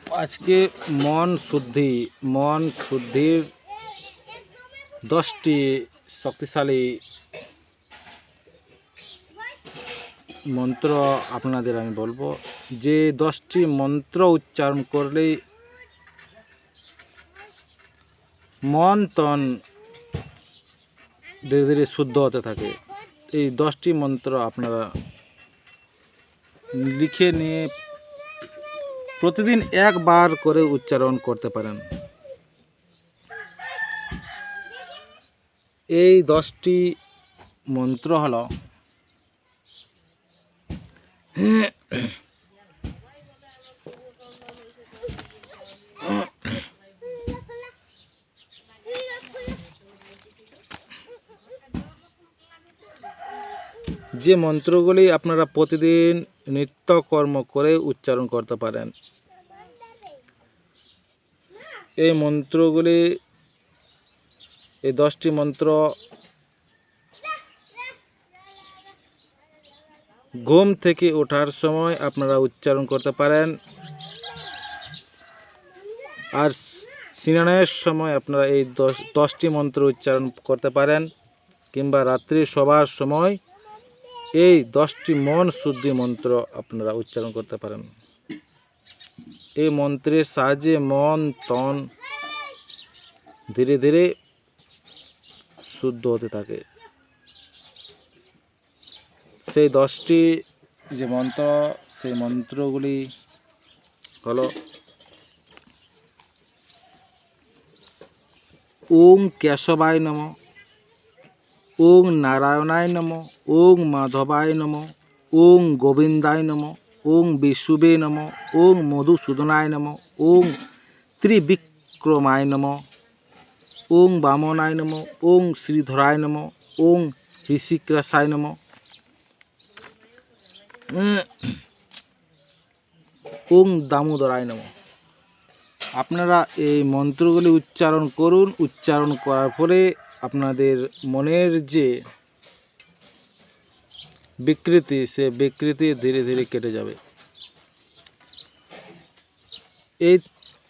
আজকে মন শুদ্ধির 10টি শক্তিশালী মন্ত্র আপনাদের আমি বলবো, যে 10টি মন্ত্র উচ্চারণ করলেই মন তন ধীরে ধীরে শুদ্ধ হতে থাকে। এই 10টি মন্ত্র আপনারা লিখে নিয়ে প্রতিদিন একবার করে উচ্চারণ করতে পারেন। এই 10টি মন্ত্র হলো যে মন্ত্রগুলি আপনারা প্রতিদিন নিত্যকর্ম করে উচ্চারণ করতে পারেন। এই মন্ত্রগুলি, এই 10টি মন্ত্র ঘুম থেকে ওঠার সময় আপনারা উচ্চারণ করতে পারেন, আর স্নানের সময় আপনারা এই 10টি মন্ত্র উচ্চারণ করতে পারেন, কিংবা রাত্রি শোবার সময় এই 10টি মন শুদ্ধি মন্ত্র আপনারা উচ্চারণ করতে পারেন। এই মন্ত্রের সাহায্যে মন তন ধীরে ধীরে শুদ্ধ হতে থাকে। সেই 10টি যে মন্ত্র, সেই মন্ত্রগুলি হলো: ওং কেশবায় নমঃ, ওং নারায়ণায় নমঃ, ওং মাধবায় নমঃ, ওং গোবিন্দায় নমঃ, ওং বিশুবে নমঃ, ওং মধুসূদনায় নমঃ, ওং ত্রিবিক্রমায় নমঃ, ওং বামনায় নমঃ, ওং শ্রীধরায় নমঃ, ওং ঋষিকেশায় নমঃ, ওং দামোদরায় নমঃ। আপনারা এই মন্ত্রগুলি উচ্চারণ করুন। উচ্চারণ করার পরে আপনাদের মনের যে বিকৃতি, সে বিকৃতি ধীরে ধীরে কেটে যাবে।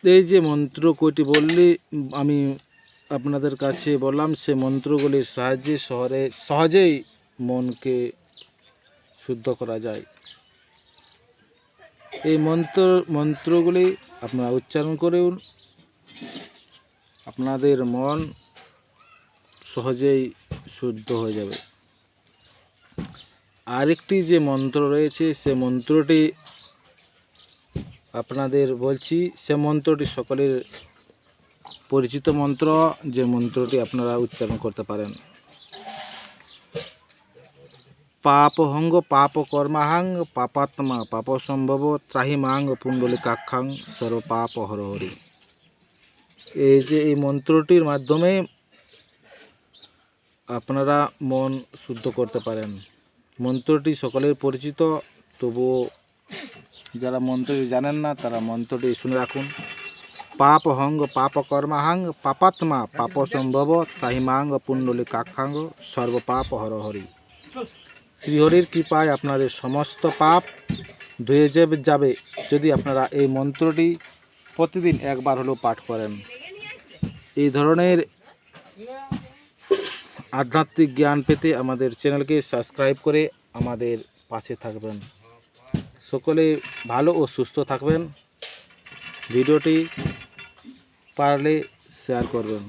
এই যে মন্ত্র কয়টি বললি আমি আপনাদের কাছে বললাম, সে মন্ত্রগুলির সাহায্যে সহজেই মনকে শুদ্ধ করা যায়। এই মন্ত্রগুলি আপনারা উচ্চারণ করুন, আপনাদের মন সহজেই শুদ্ধ হয়ে যাবে। আরেকটি যে মন্ত্র রয়েছে, সে মন্ত্রটি আপনাদের বলছি। সে মন্ত্রটি সকলের পরিচিত মন্ত্র, যে মন্ত্রটি আপনারা উচ্চারণ করতে পারেন: পাপহঙ্গ পাপ কর্মাহাং পাপাত্মা পাপ সম্ভব ত্রাহিমাং পুণ্ডলিকাক্ষাং সর্ব পাপ হরহরি। এই যে এই মন্ত্রটির মাধ্যমে আপনারা মন শুদ্ধ করতে পারেন। মন্ত্রটি সকলের পরিচিত, তবুও যারা মন্ত্রটি জানেন না তারা মন্ত্রটি শুনে রাখুন: পাপহঙ্গ পাপ কর্মাহাং পাপাত্মা পাপ সম্ভব ত্রাহিমাং পুণ্ডলিকাক্ষাং সর্ব পাপ হরহরি। শ্রীহরির কৃপায় আপনাদের সমস্ত পাপ ধুয়ে যাবে যদি আপনারা এই মন্ত্রটি প্রতিদিন একবার হলেও পাঠ করেন। এই ধরনের আধ্যাত্মিক জ্ঞান পেতে আমাদের চ্যানেলকে সাবস্ক্রাইব করে আমাদের পাশে থাকবেন। সকলে ভালো ও সুস্থ থাকবেন। ভিডিওটি পারলে শেয়ার করবেন।